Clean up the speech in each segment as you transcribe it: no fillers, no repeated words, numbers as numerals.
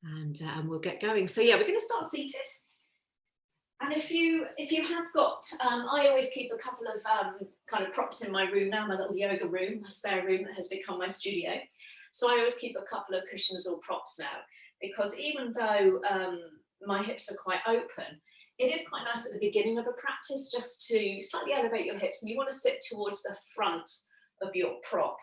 and we'll get going. So yeah, we're going to start seated. And if you have got, I always keep a couple of kind of props in my room now, my little yoga room, my spare room that has become my studio. So I always keep a couple of cushions or props now, because even though my hips are quite open, it is quite nice at the beginning of a practice just to slightly elevate your hips, and you want to sit towards the front of your prop.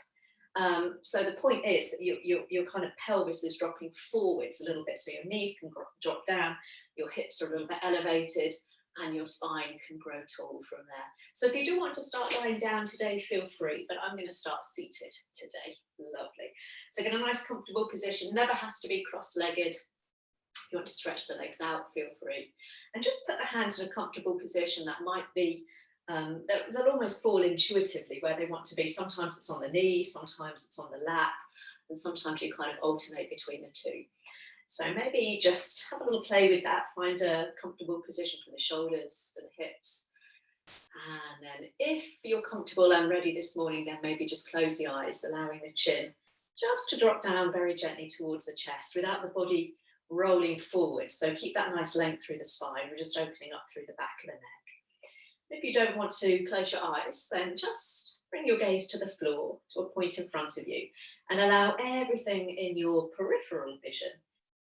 So the point is that your kind of pelvis is dropping forwards a little bit, so your knees can drop down, your hips are a little bit elevated, and your spine can grow tall from there. So if you do want to start lying down today, feel free, but I'm going to start seated today. Lovely. So get a nice comfortable position, never has to be cross-legged. If you want to stretch the legs out, feel free. And just put the hands in a comfortable position that might be, they'll almost fall intuitively where they want to be. Sometimes it's on the knee, sometimes it's on the lap, and sometimes you kind of alternate between the two. So maybe just have a little play with that, find a comfortable position for the shoulders and the hips. And then if you're comfortable and ready this morning, then maybe just close the eyes, allowing the chin just to drop down very gently towards the chest without the body rolling forward. So keep that nice length through the spine. We're just opening up through the back of the neck. If you don't want to close your eyes, then just bring your gaze to the floor, to a point in front of you, and allow everything in your peripheral vision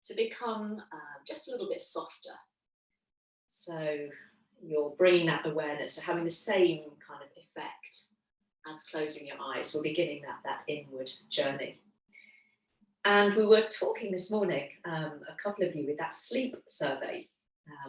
to become just a little bit softer. So you're bringing that awareness, so having the same kind of effect as closing your eyes. We're beginning that inward journey. And we were talking this morning, a couple of you, with that sleep survey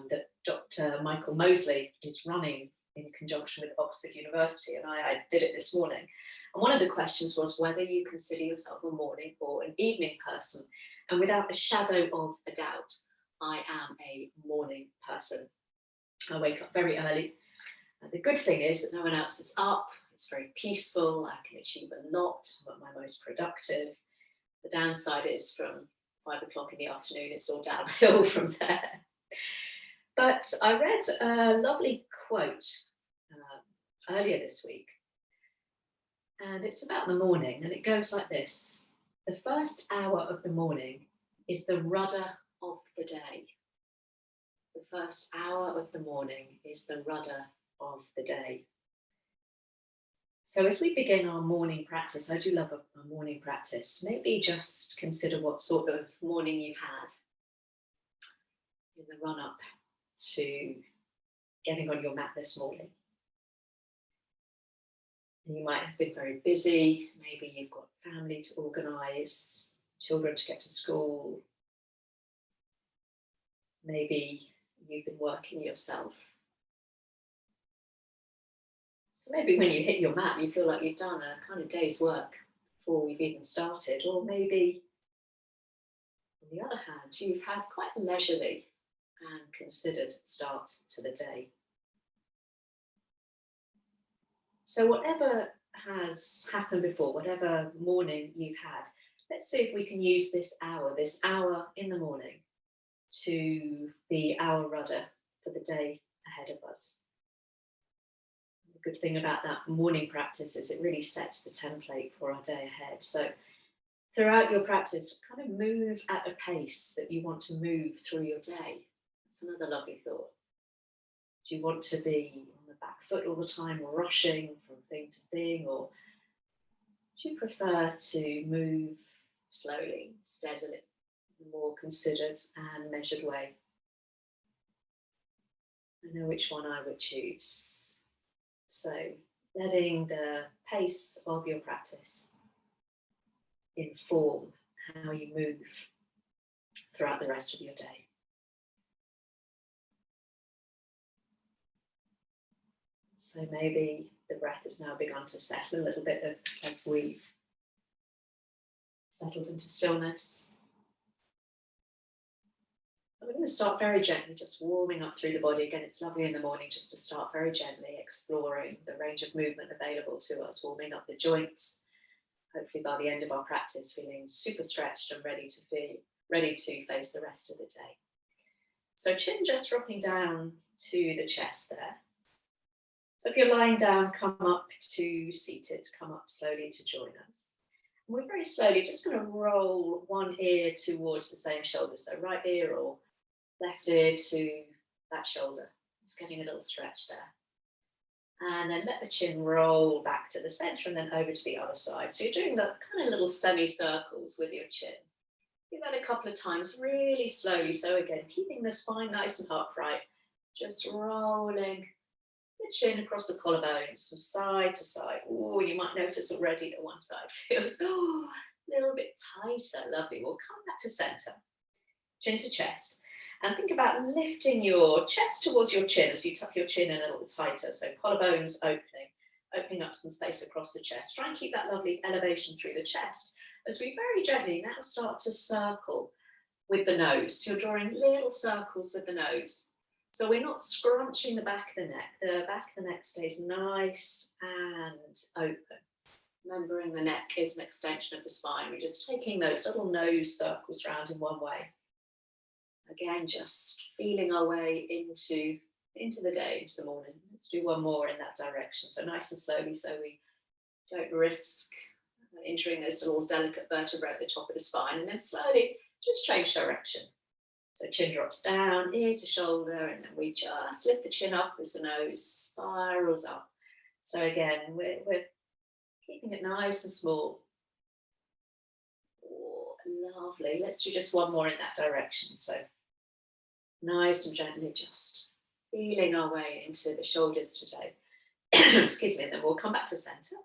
that Dr. Michael Mosley is running in conjunction with Oxford University, and I did it this morning. And one of the questions was whether you consider yourself a morning or an evening person. And without a shadow of a doubt, I am a morning person. I wake up very early. And the good thing is that no one else is up. It's very peaceful. I can achieve a lot. I'm at my most productive. The downside is from 5 o'clock in the afternoon, it's all downhill from there. But I read a lovely quote earlier this week. And it's about the morning. And it goes like this. The first hour of the morning is the rudder of the day. The first hour of the morning is the rudder of the day. So as we begin our morning practice, I do love a morning practice. Maybe just consider what sort of morning you've had in the run-up to getting on your mat this morning. You might have been very busy. Maybe you've got family to organise, children to get to school. Maybe you've been working yourself. So maybe when you hit your mat, you feel like you've done a kind of day's work before you've even started. Or maybe, on the other hand, you've had quite a leisurely and considered start to the day. So whatever has happened before, whatever morning you've had, let's see if we can use this hour in the morning, to be our rudder for the day ahead of us. The good thing about that morning practice is it really sets the template for our day ahead. So throughout your practice, kind of move at a pace that you want to move through your day. That's another lovely thought. Do you want to be on the back foot all the time, or rushing from thing to thing, or do you prefer to move slowly, steadily, in a more considered and measured way? I know which one I would choose. So letting the pace of your practice inform how you move throughout the rest of your day. So maybe the breath has now begun to settle a little bit as we've settled into stillness. We're going to start very gently, just warming up through the body. Again, it's lovely in the morning just to start very gently, exploring the range of movement available to us, warming up the joints. Hopefully by the end of our practice, feeling super stretched and ready to face the rest of the day. So chin just dropping down to the chest there. So if you're lying down, come up to seated, come up slowly to join us. We're very slowly just going to roll one ear towards the same shoulder. So right ear or left ear to that shoulder. Just getting a little stretch there. And then let the chin roll back to the center and then over to the other side. So you're doing the kind of little semicircles with your chin. Do that a couple of times really slowly. So again, keeping the spine nice and upright, just rolling the chin across the collarbones from side to side. Oh, you might notice already that one side feels a little bit tighter. Lovely. We'll come back to center, chin to chest. And think about lifting your chest towards your chin as you tuck your chin in a little tighter. So collarbones opening up some space across the chest. Try and keep that lovely elevation through the chest as we very gently now start to circle with the nose. So you're drawing little circles with the nose. So we're not scrunching the back of the neck. The back of the neck stays nice and open. Remembering the neck is an extension of the spine. We're just taking those little nose circles around in one way. Again, just feeling our way into the day, into the morning. Let's do one more in that direction. So nice and slowly, so we don't risk injuring those little delicate vertebrae at the top of the spine. And then slowly just change direction. So chin drops down, ear to shoulder, and then we just lift the chin up as the nose spirals up. So again, we're keeping it nice and small. Oh, lovely. Let's do just one more in that direction. So nice and gently just feeling our way into the shoulders today. Excuse me, and then we'll come back to center.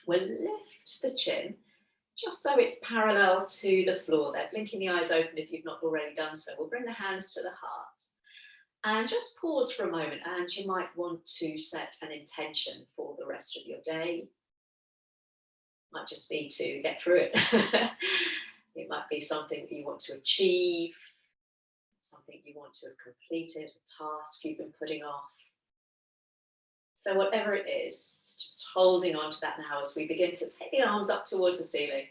We'll lift the chin just so it's parallel to the floor there, blinking the eyes open if you've not already done so. We'll bring the hands to the heart and just pause for a moment, and you might want to set an intention for the rest of your day. Might just be to get through it. It might be something that you want to achieve, something you want to have completed, a task you've been putting off. So whatever it is, just holding on to that now as we begin to take the arms up towards the ceiling.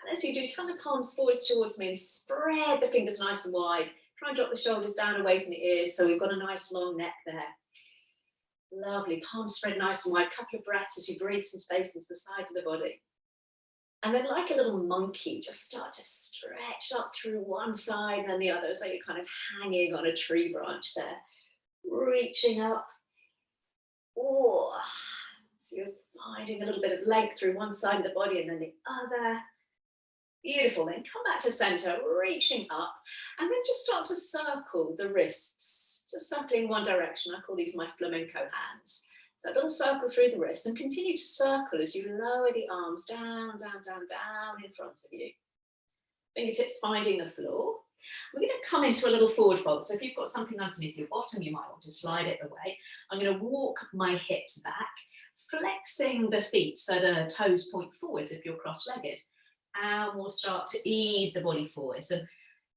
And as you do, turn the palms forwards towards me and spread the fingers nice and wide. Try and drop the shoulders down away from the ears so we've got a nice long neck there. Lovely, palms spread nice and wide. Couple of breaths as you breathe some space into the sides of the body. And then like a little monkey, just start to stretch up through one side and then the other. So you're kind of hanging on a tree branch there, reaching up. Oh, so you're finding a little bit of length through one side of the body and then the other. Beautiful. Then come back to center, reaching up, and then just start to circle the wrists, just circling one direction. I call these my flamenco hands. So a little circle through the wrist and continue to circle as you lower the arms down, down, down, down in front of you. Fingertips finding the floor. We're going to come into a little forward fold. So if you've got something underneath your bottom, you might want to slide it away. I'm going to walk my hips back, flexing the feet so the toes point forwards if you're cross-legged. And we'll start to ease the body forwards. And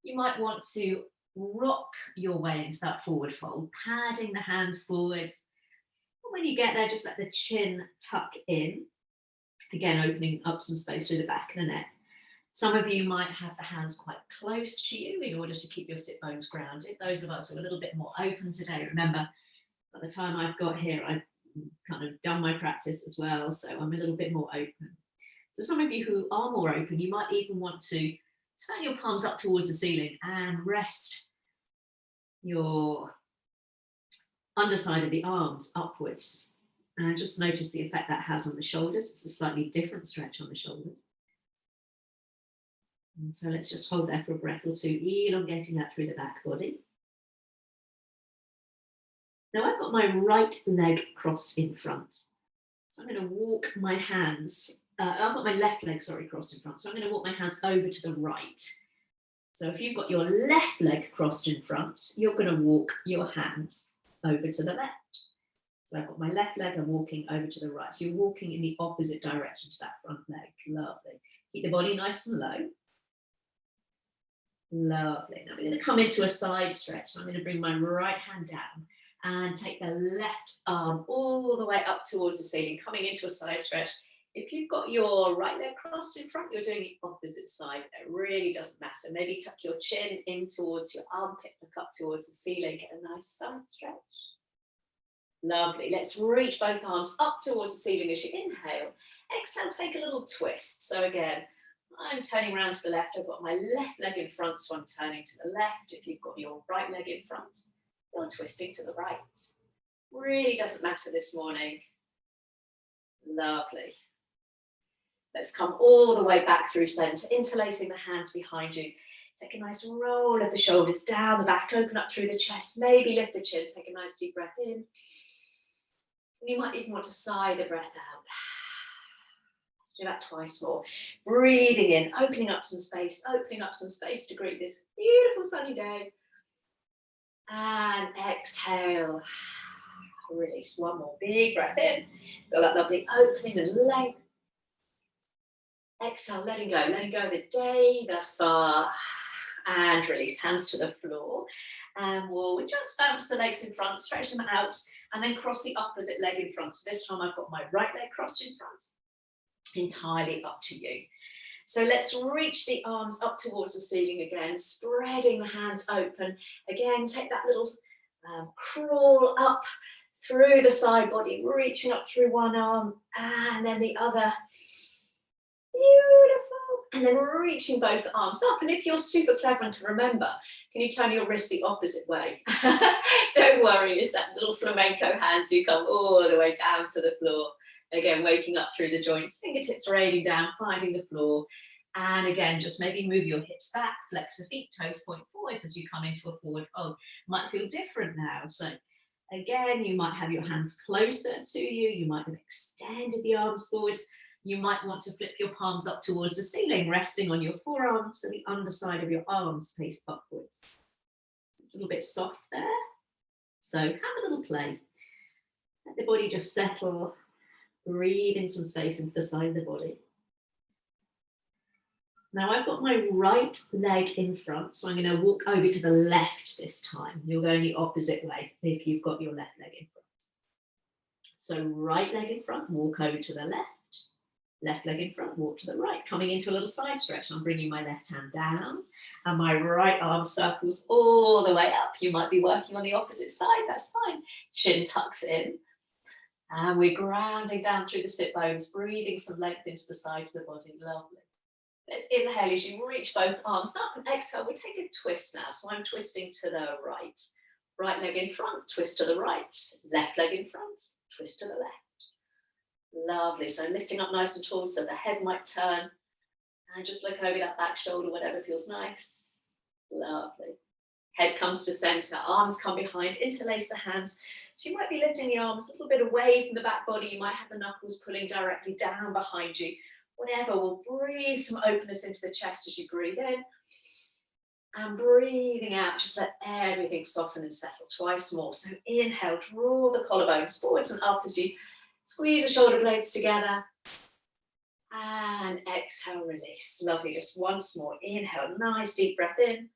you might want to rock your way into that forward fold, padding the hands forwards. And when you get there, just let the chin tuck in. Again, opening up some space through the back of the neck. Some of you might have the hands quite close to you in order to keep your sit bones grounded. Those of us who are a little bit more open today, remember, by the time I've got here, I've kind of done my practice as well, so I'm a little bit more open. So some of you who are more open, you might even want to turn your palms up towards the ceiling and rest your underside of the arms upwards. And just notice the effect that has on the shoulders. It's a slightly different stretch on the shoulders. And so let's just hold there for a breath or two, elongating that through the back body. Now I've got my right leg crossed in front. So I'm going to walk my hands, I've got my left leg, crossed in front. So I'm going to walk my hands over to the right. So if you've got your left leg crossed in front, you're going to walk your hands over to the left. So I've got my left leg, I'm walking over to the right. So you're walking in the opposite direction to that front leg. Lovely. Keep the body nice and low. Lovely. Now we're going to come into a side stretch. So I'm going to bring my right hand down and take the left arm all the way up towards the ceiling, coming into a side stretch. If you've got your right leg crossed in front, you're doing the opposite side. It really doesn't matter. Maybe tuck your chin in towards your armpit, look up towards the ceiling, get a nice side stretch. Lovely. Let's reach both arms up towards the ceiling as you inhale. Exhale, take a little twist. So again, I'm turning around to the left. I've got my left leg in front, so I'm turning to the left. If you've got your right leg in front, you're twisting to the right. Really doesn't matter this morning. Lovely. Let's come all the way back through center, interlacing the hands behind you. Take a nice roll of the shoulders down the back, open up through the chest, maybe lift the chin, take a nice deep breath in. And you might even want to sigh the breath out. Do that twice more. Breathing in, opening up some space to greet this beautiful sunny day. And exhale. Release. One more big breath in. Feel that lovely opening and length. Exhale, letting go of the day thus far. And release, hands to the floor. And we'll just bounce the legs in front, stretch them out, and then cross the opposite leg in front. So this time I've got my right leg crossed in front. Entirely up to you. So let's reach the arms up towards the ceiling again, spreading the hands open. Again, take that little crawl up through the side body, reaching up through one arm and then the other. Beautiful. And then reaching both arms up. And if you're super clever and can remember, can you turn your wrists the opposite way? Don't worry, it's that little flamenco hands who come all the way down to the floor. Again, waking up through the joints, fingertips raining down, finding the floor. And again, just maybe move your hips back, flex the feet, toes point forwards as you come into a forward fold. Might feel different now. So again, you might have your hands closer to you. You might have extended the arms forwards. You might want to flip your palms up towards the ceiling, resting on your forearms so the underside of your arms face upwards. It's a little bit soft there. So have a little play. Let the body just settle. Breathe in some space into the side of the body. Now I've got my right leg in front, so I'm going to walk over to the left this time. You're going the opposite way if you've got your left leg in front. So right leg in front, walk over to the left. Left leg in front, walk to the right. Coming into a little side stretch. I'm bringing my left hand down and my right arm circles all the way up. You might be working on the opposite side, that's fine. Chin tucks in. And we're grounding down through the sit bones, breathing some length into the sides of the body. Lovely. Let's inhale as you reach both arms up and exhale. We'll take a twist now. So I'm twisting to the right. Right leg in front, twist to the right. Left leg in front, twist to the left. Lovely. So lifting up nice and tall so the head might turn. And just look over that back shoulder, whatever feels nice. Lovely. Head comes to center, arms come behind, interlace the hands. So you might be lifting the arms a little bit away from the back body. You might have the knuckles pulling directly down behind you. Whatever, we'll breathe some openness into the chest as you breathe in. And breathing out, just let everything soften and settle twice more. So inhale, draw the collarbones forwards and up as you squeeze the shoulder blades together. And exhale, release. Lovely, just once more. Inhale, nice deep breath in.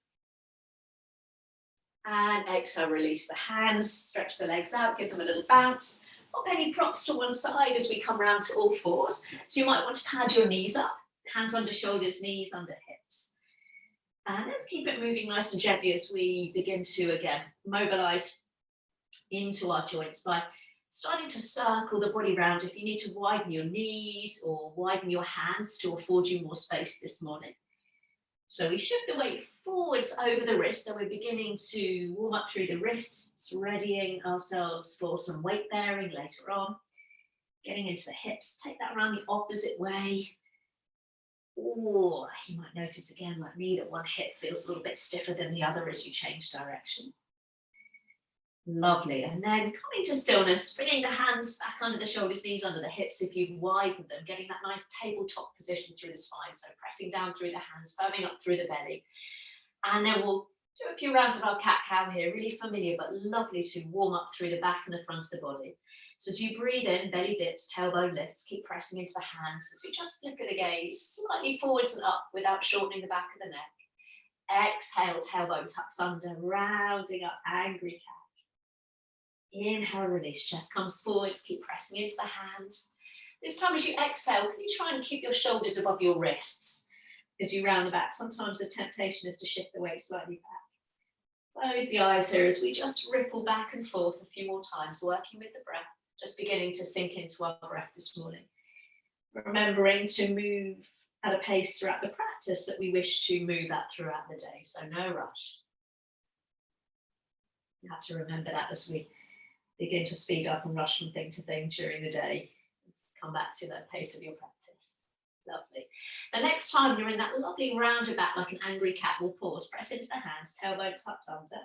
And exhale, release the hands, stretch the legs out, give them a little bounce. Pop any props to one side as we come round to all fours. So you might want to pad your knees up, hands under shoulders, knees under hips. And let's keep it moving nice and gently as we begin to, again, mobilize into our joints by starting to circle the body round. If you need to widen your knees or widen your hands to afford you more space this morning. So we shift the weight forwards over the wrists. So we're beginning to warm up through the wrists, readying ourselves for some weight bearing later on. Getting into the hips, take that around the opposite way. Or you might notice again, like me, that one hip feels a little bit stiffer than the other as you change direction. Lovely. And then coming to stillness, bringing the hands back under the shoulders, knees under the hips if you've widened them, getting that nice tabletop position through the spine. So pressing down through the hands, firming up through the belly. And then we'll do a few rounds of our cat-cow here, really familiar, but lovely to warm up through the back and the front of the body. So as you breathe in, belly dips, tailbone lifts, keep pressing into the hands. As you just flicker the gaze slightly forwards and up without shortening the back of the neck. Exhale, tailbone tucks under, rounding up, angry cat. Inhale, release, chest comes forwards, keep pressing into the hands. This time as you exhale, can you try and keep your shoulders above your wrists as you round the back? Sometimes the temptation is to shift the weight slightly back. Close the eyes here as we just ripple back and forth a few more times, working with the breath, just beginning to sink into our breath this morning. Remembering to move at a pace throughout the practice that we wish to move at throughout the day, so no rush. You have to remember that as we begin to speed up and rush from thing to thing during the day. Come back to the pace of your practice. Lovely. The next time you're in that lovely roundabout like an angry cat, we'll pause, press into the hands, tailbone tucked under,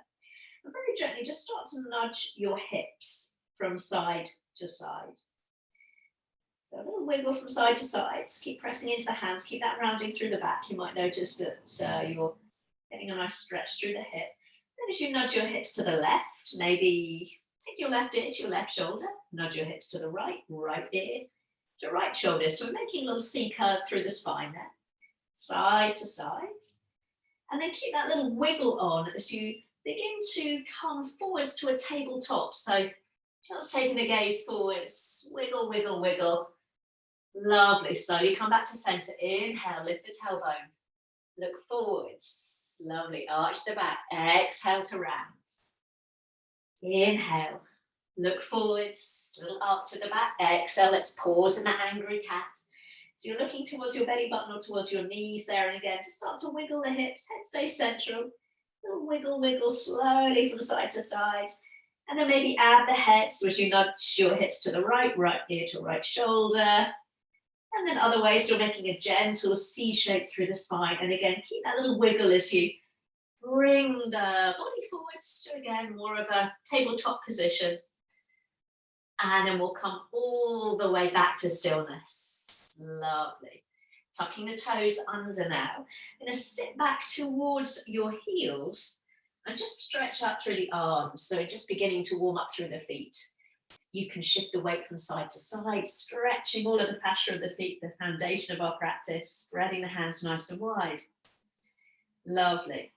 and very gently just start to nudge your hips from side to side. So a little wiggle from side to side. Just keep pressing into the hands, keep that rounding through the back. You might notice that you're getting a nice stretch through the hip. Then as you nudge your hips to the left, maybe take your left ear to your left shoulder, nudge your hips to the right, right ear to right shoulder. So we're making a little C curve through the spine there, side to side. And then keep that little wiggle on as you begin to come forwards to a tabletop. So just taking the gaze forwards, wiggle, wiggle, wiggle. Lovely. Slowly come back to center. Inhale, lift the tailbone. Look forwards. Lovely. Arch the back. Exhale to round. Inhale. Look forwards. Little arc to the back. Exhale. Let's pause in the angry cat. So you're looking towards your belly button or towards your knees there. And again, just start to wiggle the hips. Head stays central. Little wiggle, wiggle slowly from side to side. And then maybe add the head. So as you nudge your hips to the right, right ear to right shoulder. And then other ways, you're making a gentle C shape through the spine. And again, keep that little wiggle as you bring the body forwards to, again, more of a tabletop position. And then we'll come all the way back to stillness. Lovely. Tucking the toes under now. I'm going to sit back towards your heels and just stretch out through the arms. So just beginning to warm up through the feet. You can shift the weight from side to side, stretching all of the fascia of the feet, the foundation of our practice, spreading the hands nice and wide. Lovely.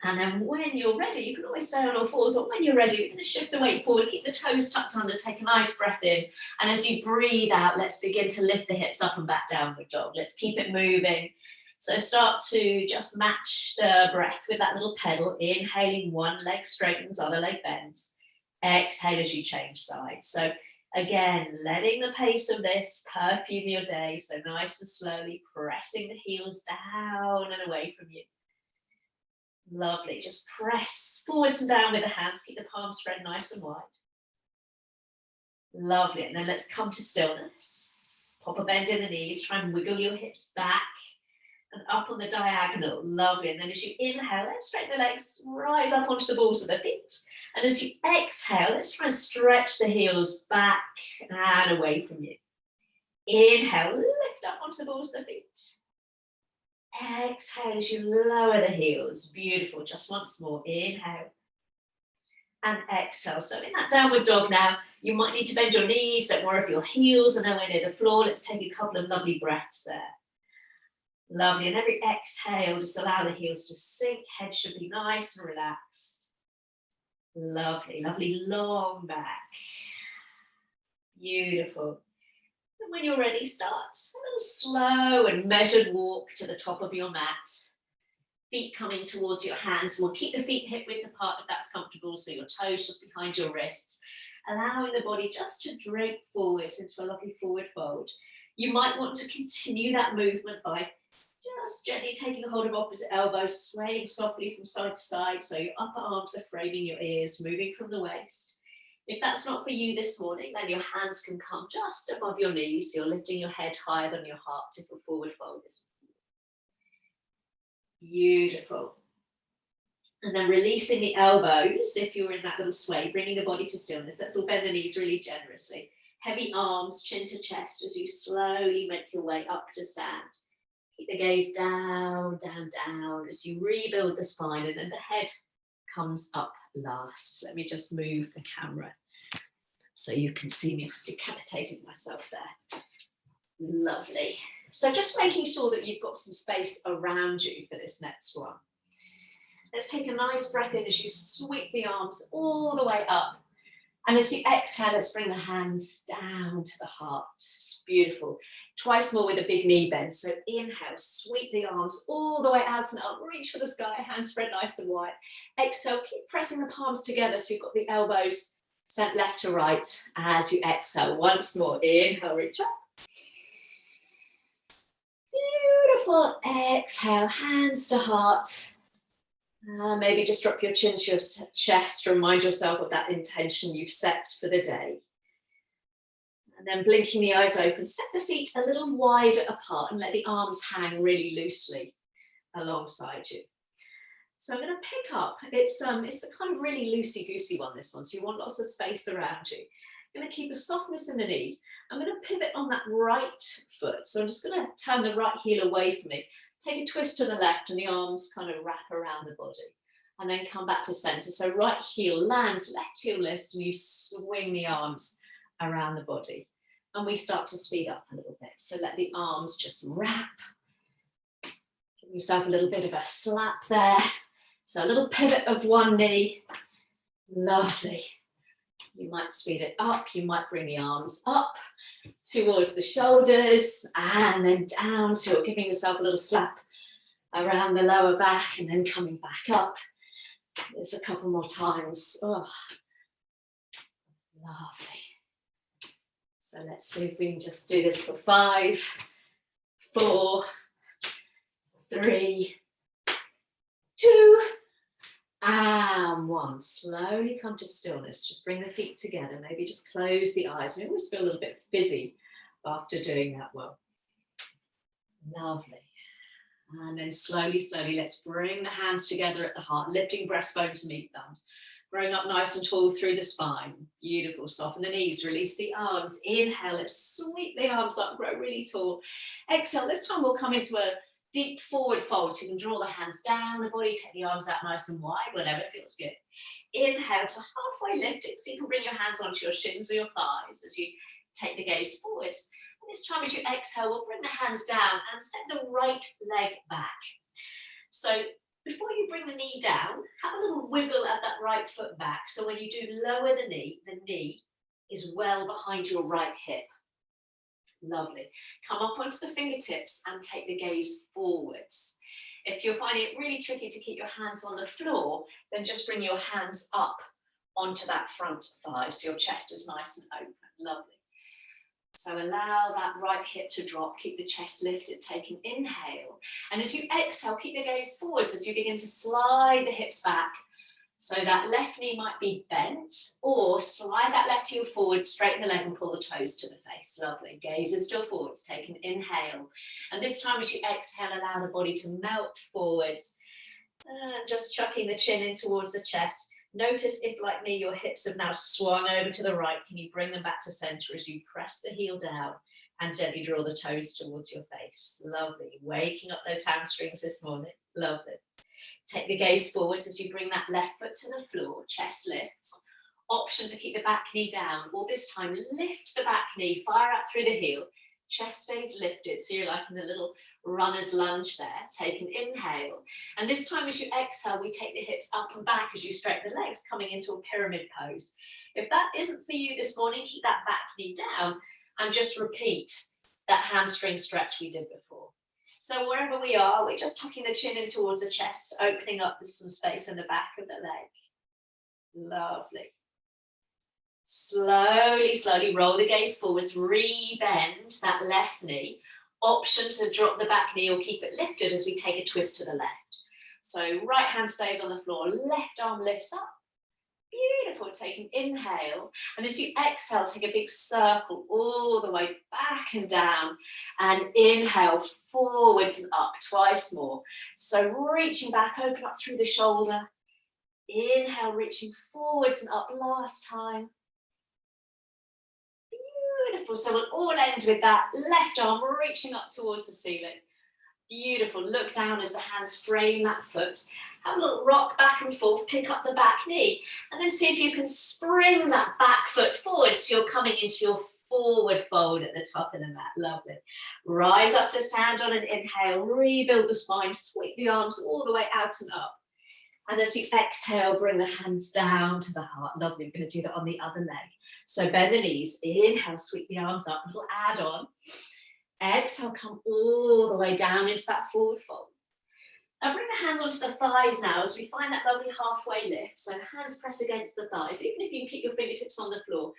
And then when you're ready, you can always stay on all fours, or when you're ready, you're going to shift the weight forward, keep the toes tucked under, take a nice breath in. And as you breathe out, let's begin to lift the hips up and back, downward dog. Let's keep it moving. So start to just match the breath with that little pedal. Inhaling, one leg straightens, other leg bends. Exhale as you change sides. So again, letting the pace of this perfume your day. So nice and slowly pressing the heels down and away from you. Lovely. Just press forwards and down with the hands. Keep the palms spread nice and wide. Lovely. And then let's come to stillness. Pop a bend in the knees. Try and wiggle your hips back and up on the diagonal. Lovely. And then as you inhale, let's straighten the legs. Rise up onto the balls of the feet. And as you exhale, let's try and stretch the heels back and away from you. Inhale, lift up onto the balls of the feet. Exhale as you lower the heels. Beautiful. Just once more. Inhale and exhale. So in that downward dog now, you might need to bend your knees. Don't worry if your heels are nowhere near the floor. Let's take a couple of lovely breaths there. Lovely. And every exhale, just allow the heels to sink. Head should be nice and relaxed. Lovely, lovely long back. Beautiful. And when you're ready, start a little slow and measured walk to the top of your mat. Feet coming towards your hands. We'll keep the feet hip width apart if that's comfortable, so your toes just behind your wrists. Allowing the body just to drape forwards into a lovely forward fold. You might want to continue that movement by just gently taking a hold of opposite elbows, swaying softly from side to side, so your upper arms are framing your ears, moving from the waist. If that's not for you this morning, then your hands can come just above your knees, so you're lifting your head higher than your heart to a forward fold. Beautiful. And then releasing the elbows, if you're in that little sway, bringing the body to stillness. Let's all bend the knees really generously. Heavy arms, chin to chest, as you slowly make your way up to stand. Keep the gaze down, down, down as you rebuild the spine, and then the head comes up last. Let me just move the camera so you can see me. I've decapitated myself there. Lovely. So just making sure that you've got some space around you for this next one. Let's take a nice breath in as you sweep the arms all the way up. And as you exhale, let's bring the hands down to the heart. Beautiful. Twice more with a big knee bend. So inhale, sweep the arms all the way out and up. Reach for the sky, hands spread nice and wide. Exhale, keep pressing the palms together so you've got the elbows sent left to right as you exhale. Once more, inhale, reach up. Beautiful. Exhale, hands to heart. Maybe just drop your chin to your chest. Remind yourself of that intention you've set for the day. And then blinking the eyes open, step the feet a little wider apart and let the arms hang really loosely alongside you. So I'm going to pick up, it's a kind of really loosey-goosey one, this one, so you want lots of space around you. I'm going to keep a softness in the knees. I'm going to pivot on that right foot, so I'm just going to turn the right heel away from me, take a twist to the left and the arms kind of wrap around the body, and then come back to center. So right heel lands, left heel lifts, and you swing the arms around the body. And we start to speed up a little bit. So let the arms just wrap. Give yourself a little bit of a slap there. So a little pivot of one knee. Lovely. You might speed it up. You might bring the arms up towards the shoulders and then down. So you're giving yourself a little slap around the lower back and then coming back up. There's a couple more times. Oh, lovely. So let's see if we can just do this for 5, 4, 3, 2, and 1. Slowly come to stillness. Just bring the feet together. Maybe just close the eyes. I always feel a little bit fizzy after doing that well. Lovely. And then slowly, slowly, let's bring the hands together at the heart, lifting breastbone to meet thumbs. Growing up nice and tall through the spine. Beautiful. Soften the knees, release the arms. Inhale, let's sweep the arms up, grow really tall. Exhale, this time we'll come into a deep forward fold. So you can draw the hands down the body, take the arms out nice and wide, whenever feels good. Inhale to halfway lift it, so you can bring your hands onto your shins or your thighs as you take the gaze forwards. And this time as you exhale, we'll bring the hands down and step the right leg back. So before you bring the knee down, have a little wiggle at that right foot back. So when you do lower the knee is well behind your right hip. Lovely. Come up onto the fingertips and take the gaze forwards. If you're finding it really tricky to keep your hands on the floor, then just bring your hands up onto that front thigh so your chest is nice and open. Lovely. So allow that right hip to drop, keep the chest lifted, take an inhale. And as you exhale, keep the gaze forwards as you begin to slide the hips back. So that left knee might be bent, or slide that left heel forward, straighten the leg and pull the toes to the face. Lovely. Gaze is still forwards, take an inhale. And this time as you exhale, allow the body to melt forwards. And just chucking the chin in towards the chest. Notice if, like me, your hips have now swung over to the right. Can you bring them back to center as you press the heel down and gently draw the toes towards your face? Lovely. Waking up those hamstrings this morning. Lovely. Take the gaze forwards as you bring that left foot to the floor. Chest lifts. Option to keep the back knee down, or this time lift the back knee, fire out through the heel. Chest stays lifted, so you're like in a little runner's lunge there. Take an inhale. And this time as you exhale, we take the hips up and back as you straighten the legs, coming into a pyramid pose. If that isn't for you this morning, keep that back knee down and just repeat that hamstring stretch we did before. So wherever we are, we're just tucking the chin in towards the chest, opening up some space in the back of the leg. Lovely. Slowly, slowly roll the gaze forwards, re-bend that left knee. Option to drop the back knee or keep it lifted as we take a twist to the left. So right hand stays on the floor, left arm lifts up. Beautiful, take an inhale. And as you exhale, take a big circle all the way back and down. And inhale, forwards and up, twice more. So reaching back, open up through the shoulder. Inhale, reaching forwards and up, last time. Beautiful, so we'll all end with that left arm reaching up towards the ceiling. Beautiful, look down as the hands frame that foot. Have a little rock back and forth, pick up the back knee, and then see if you can spring that back foot forward so you're coming into your forward fold at the top of the mat. Lovely. Rise up to stand on an inhale, rebuild the spine, sweep the arms all the way out and up. And as you exhale, bring the hands down to the heart. Lovely, we're going to do that on the other leg. So bend the knees, inhale, sweep the arms up, a little add on. Exhale, come all the way down into that forward fold. Now bring the hands onto the thighs now as we find that lovely halfway lift. So hands press against the thighs. Even if you can keep your fingertips on the floor,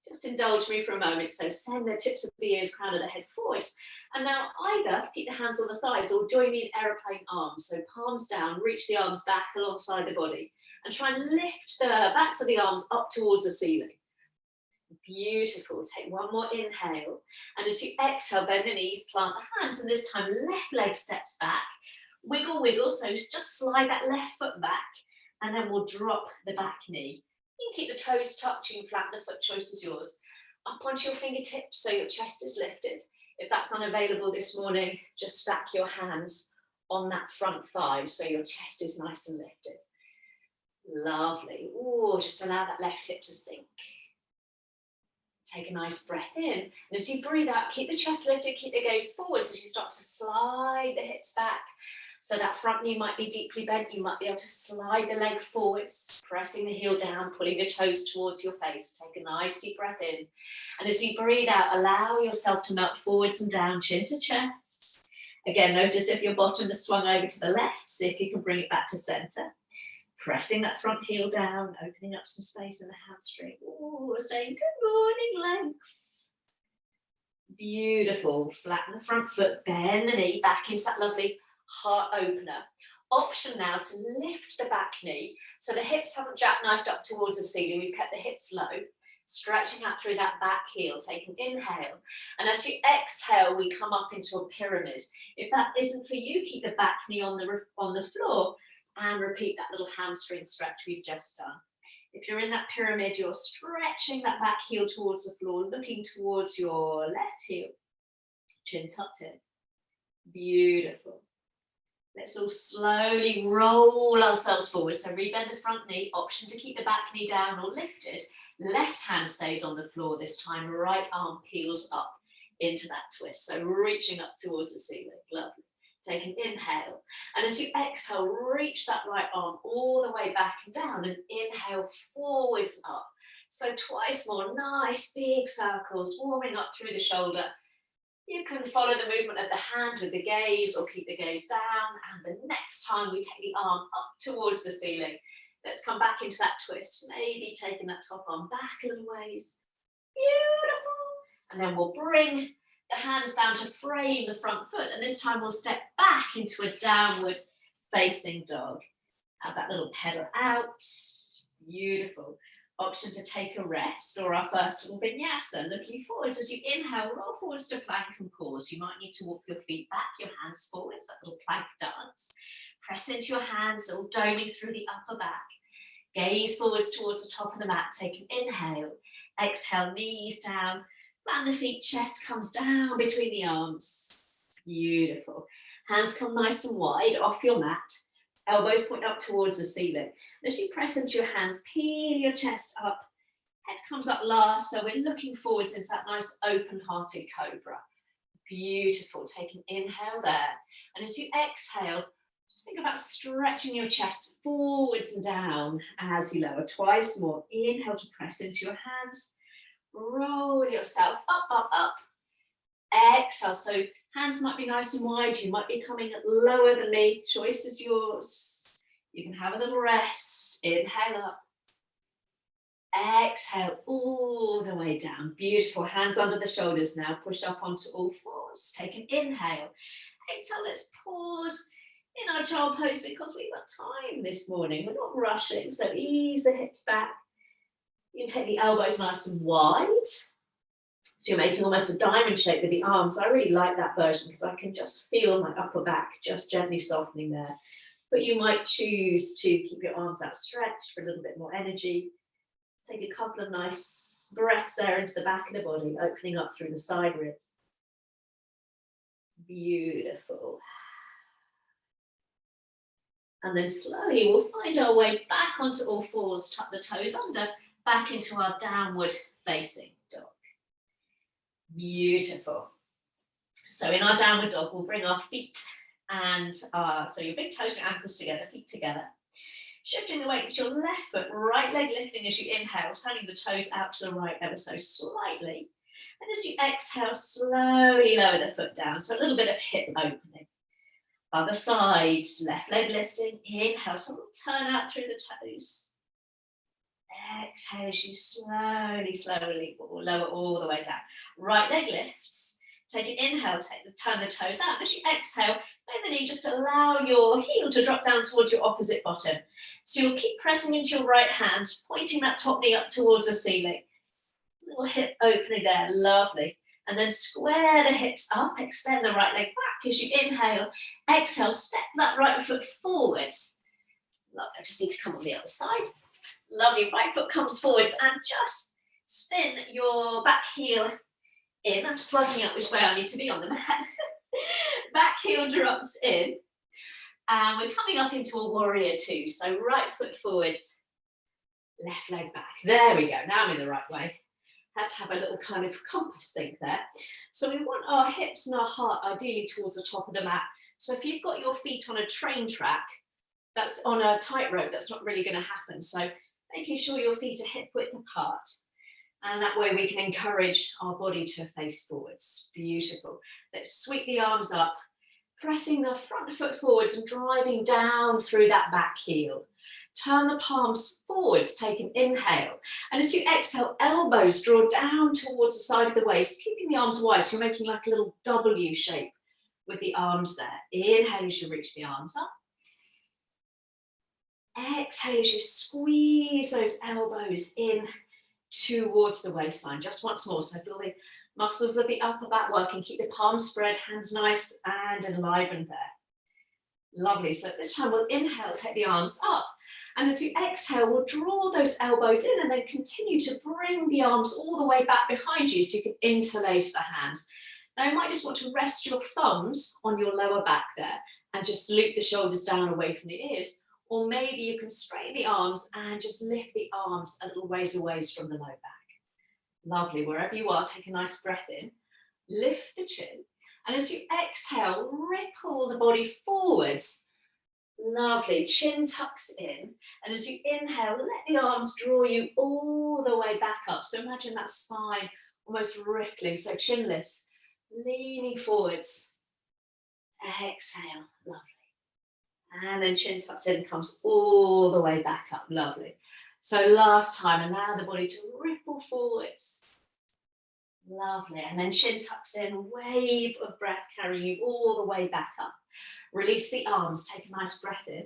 just indulge me for a moment. So send the tips of the ears, crown of the head forwards. And now either keep the hands on the thighs or join me in aeroplane arms. So palms down, reach the arms back alongside the body and try and lift the backs of the arms up towards the ceiling. Beautiful. Take one more inhale. And as you exhale, bend the knees, plant the hands, and this time left leg steps back. Wiggle, wiggle. So just slide that left foot back, and then we'll drop the back knee. You can keep the toes touching flat, the foot choice is yours. Up onto your fingertips so your chest is lifted. If that's unavailable this morning, just stack your hands on that front thigh so your chest is nice and lifted. Lovely. Oh, just allow that left hip to sink. Take a nice breath in. And as you breathe out, keep the chest lifted, keep the gaze forwards as you start to slide the hips back. So that front knee might be deeply bent. You might be able to slide the leg forwards, pressing the heel down, pulling the toes towards your face. Take a nice deep breath in. And as you breathe out, allow yourself to melt forwards and down, chin to chest. Again, notice if your bottom is swung over to the left, see if you can bring it back to center. Pressing that front heel down, opening up some space in the hamstring. Oh, saying good morning, legs. Beautiful. Flatten the front foot, bend the knee back into that lovely heart opener. Option now to lift the back knee so the hips haven't jackknifed up towards the ceiling. We've kept the hips low. Stretching out through that back heel. Take an inhale. And as you exhale, we come up into a pyramid. If that isn't for you, keep the back knee on the floor. And repeat that little hamstring stretch we've just done. If you're in that pyramid, you're stretching that back heel towards the floor, looking towards your left heel, chin tucked in. Beautiful. Let's all slowly roll ourselves forward. So rebend the front knee, option to keep the back knee down or lifted. Left hand stays on the floor this time, right arm peels up into that twist. So reaching up towards the ceiling. Lovely. Take an inhale, and as you exhale, reach that right arm all the way back and down, and inhale forwards up. So twice more, nice big circles, warming up through the shoulder. You can follow the movement of the hand with the gaze or keep the gaze down, and the next time we take the arm up towards the ceiling, let's come back into that twist, maybe taking that top arm back a little ways. Beautiful. And then we'll bring the hands down to frame the front foot, and this time we'll step back into a downward facing dog. Have that little pedal out. Beautiful. Option to take a rest or our first little vinyasa. Looking forwards as you inhale, roll forwards to plank and pause. You might need to walk your feet back, your hands forwards, that little plank dance. Press into your hands, little doming through the upper back. Gaze forwards towards the top of the mat. Take an inhale. Exhale, knees down. Flatten the feet, chest comes down between the arms. Beautiful. Hands come nice and wide off your mat. Elbows point up towards the ceiling. As you press into your hands, peel your chest up. Head comes up last, so we're looking forwards into that nice open-hearted cobra. Beautiful. Take an inhale there. And as you exhale, just think about stretching your chest forwards and down as you lower. Twice more. Inhale to press into your hands. Roll yourself up, up, up. Exhale. So hands might be nice and wide. You might be coming lower than me. Choice is yours. You can have a little rest. Inhale up. Exhale all the way down. Beautiful. Hands under the shoulders now. Push up onto all fours. Take an inhale. Exhale. Let's pause in our child pose because we've got time this morning. We're not rushing. So ease the hips back. You can take the elbows nice and wide. So you're making almost a diamond shape with the arms. I really like that version because I can just feel my upper back just gently softening there. But you might choose to keep your arms outstretched for a little bit more energy. Take a couple of nice breaths there into the back of the body, opening up through the side ribs. Beautiful. And then slowly we'll find our way back onto all fours, tuck the toes under, back into our downward facing dog. Beautiful. So in our downward dog, we'll bring our feet and so your big toes and your ankles together, feet together. Shifting the weight to your left foot, right leg lifting as you inhale, turning the toes out to the right ever so slightly. And as you exhale, slowly lower the foot down. So a little bit of hip opening. Other side, left leg lifting, inhale, so we'll turn out through the toes. Exhale as you slowly lower all the way down. Right leg lifts. Take an inhale, turn the toes out. As you exhale, bend the knee, just allow your heel to drop down towards your opposite bottom. So you'll keep pressing into your right hand, pointing that top knee up towards the ceiling. Little hip opening there, lovely. And then square the hips up, extend the right leg back as you inhale. Exhale, step that right foot forwards. Lovely, I just need to come on the other side. Lovely, right foot comes forwards and just spin your back heel in. I'm just working out which way I need to be on the mat. Back heel drops in. And we're coming up into a warrior two. So right foot forwards, left leg back. There we go, now I'm in the right way. Had to have a little kind of compass thing there. So we want our hips and our heart ideally towards the top of the mat. So if you've got your feet on a train track, that's on a tightrope, that's not really going to happen. So making sure your feet are hip width apart. And that way we can encourage our body to face forwards. Beautiful. Let's sweep the arms up, pressing the front foot forwards and driving down through that back heel. Turn the palms forwards, take an inhale. And as you exhale, elbows draw down towards the side of the waist, keeping the arms wide. So you're making like a little W shape with the arms there. Inhale as you reach the arms up. Exhale as you squeeze those elbows in towards the waistline. Just once more, so feel the muscles of the upper back working. Keep the palms spread, hands nice and enlivened there. Lovely, so this time we'll inhale, take the arms up. And as you exhale, we'll draw those elbows in and then continue to bring the arms all the way back behind you so you can interlace the hands. Now you might just want to rest your thumbs on your lower back there and just loop the shoulders down away from the ears. Or maybe you can straighten the arms and just lift the arms a little ways away from the low back. Lovely, wherever you are, take a nice breath in. Lift the chin. And as you exhale, ripple the body forwards. Lovely, chin tucks in. And as you inhale, let the arms draw you all the way back up. So imagine that spine almost rippling. So chin lifts, leaning forwards. Exhale, lovely. And then chin tucks in, comes all the way back up. Lovely. So last time, allow the body to ripple forwards. Lovely. And then chin tucks in, wave of breath carrying you all the way back up. Release the arms, take a nice breath in.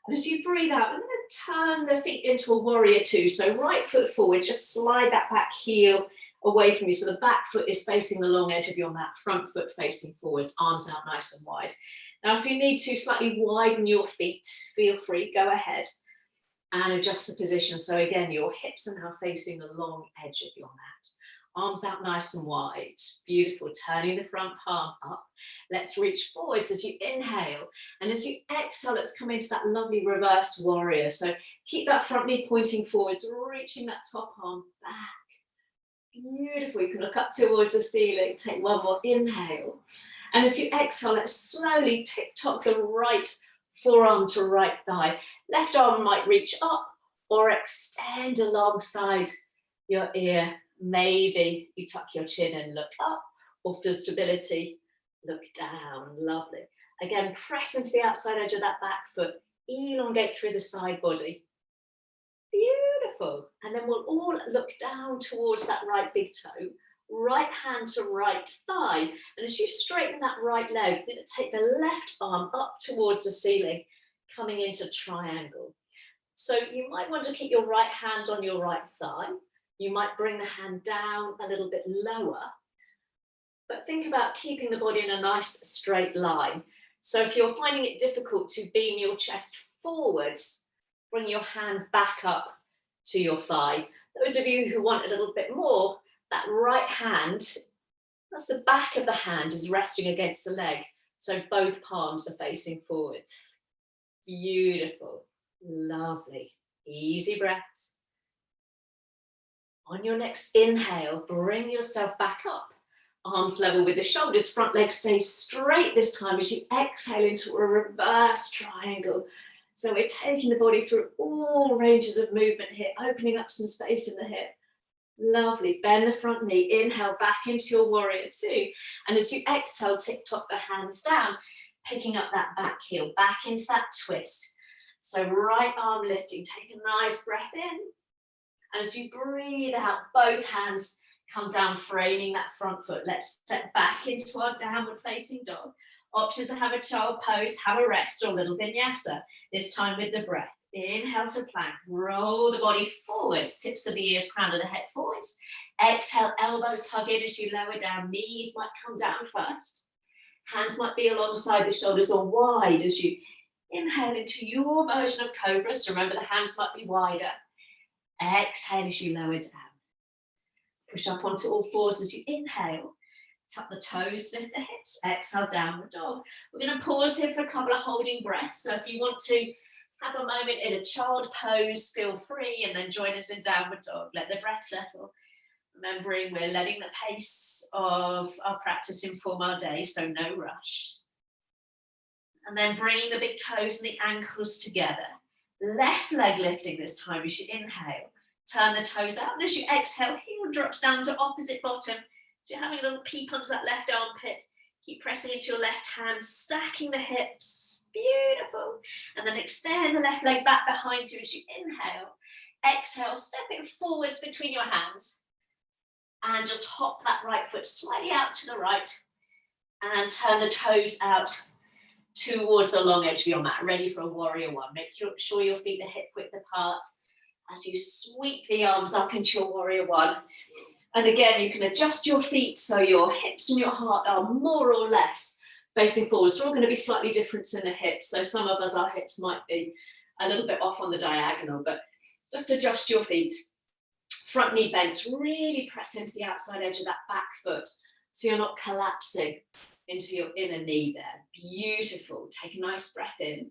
And as you breathe out, we're going to turn the feet into a warrior two. So right foot forward, just slide that back heel away from you. So the back foot is facing the long edge of your mat, front foot facing forwards, arms out nice and wide. Now, if you need to slightly widen your feet, feel free, go ahead and adjust the position. So again, your hips are now facing the long edge of your mat. Arms out nice and wide. Beautiful. Turning the front palm up. Let's reach forwards as you inhale. And as you exhale, let's come into that lovely reversed warrior. So keep that front knee pointing forwards, reaching that top arm back. Beautiful. You can look up towards the ceiling. Take one more inhale. And as you exhale, let's slowly tick-tock the right forearm to right thigh. Left arm might reach up or extend alongside your ear. Maybe you tuck your chin and look up, or for stability, look down. Lovely. Again, press into the outside edge of that back foot. Elongate through the side body. Beautiful. And then we'll all look down towards that right big toe. Right hand to right thigh. And as you straighten that right leg, you're going to take the left arm up towards the ceiling, coming into triangle. So you might want to keep your right hand on your right thigh. You might bring the hand down a little bit lower, but think about keeping the body in a nice straight line. So if you're finding it difficult to beam your chest forwards, bring your hand back up to your thigh. Those of you who want a little bit more, that right hand, that's the back of the hand, is resting against the leg. So both palms are facing forwards. Beautiful, lovely, easy breaths. On your next inhale, bring yourself back up. Arms level with the shoulders, front leg stays straight this time as you exhale into a reverse triangle. So we're taking the body through all ranges of movement here, opening up some space in the hip. Lovely, bend the front knee, inhale back into your warrior two. And as you exhale, tick-tock the hands down, picking up that back heel, back into that twist. So right arm lifting, take a nice breath in. And as you breathe out, both hands Come down, framing that front foot. Let's step back into our downward facing dog. Option to have a child pose, have a rest, or a little vinyasa, this time with the breath. Inhale to plank, roll the body forwards, tips of the ears, crown of the head forwards. Exhale, elbows hug in as you lower down, knees might come down first. Hands might be alongside the shoulders or wide as you inhale into your version of cobra. So remember the hands might be wider. Exhale as you lower down. Push up onto all fours as you inhale. Tuck the toes, lift the hips. Exhale, downward dog. We're going to pause here for a couple of holding breaths. So if you want to have a moment in a child pose, feel free, and then join us in downward dog. Let the breath settle. Remembering we're letting the pace of our practice inform our day, so no rush. And then bringing the big toes and the ankles together. Left leg lifting this time as you inhale. Turn the toes out, and as you exhale, heel drops down to opposite bottom. So you're having a little peep onto that left armpit. Keep pressing into your left hand, stacking the hips. Beautiful. And then extend the left leg back behind you as you inhale. Exhale, step it forwards between your hands. And just hop that right foot slightly out to the right. And turn the toes out towards the long edge of your mat. Ready for a warrior one. Make sure your feet are hip width apart. As you sweep the arms up into your warrior one. And again, you can adjust your feet so your hips and your heart are more or less facing forwards. They're all going to be slightly different in the hips. So some of us, our hips might be a little bit off on the diagonal, but just adjust your feet. Front knee bent, really press into the outside edge of that back foot so you're not collapsing into your inner knee there. Beautiful. Take a nice breath in.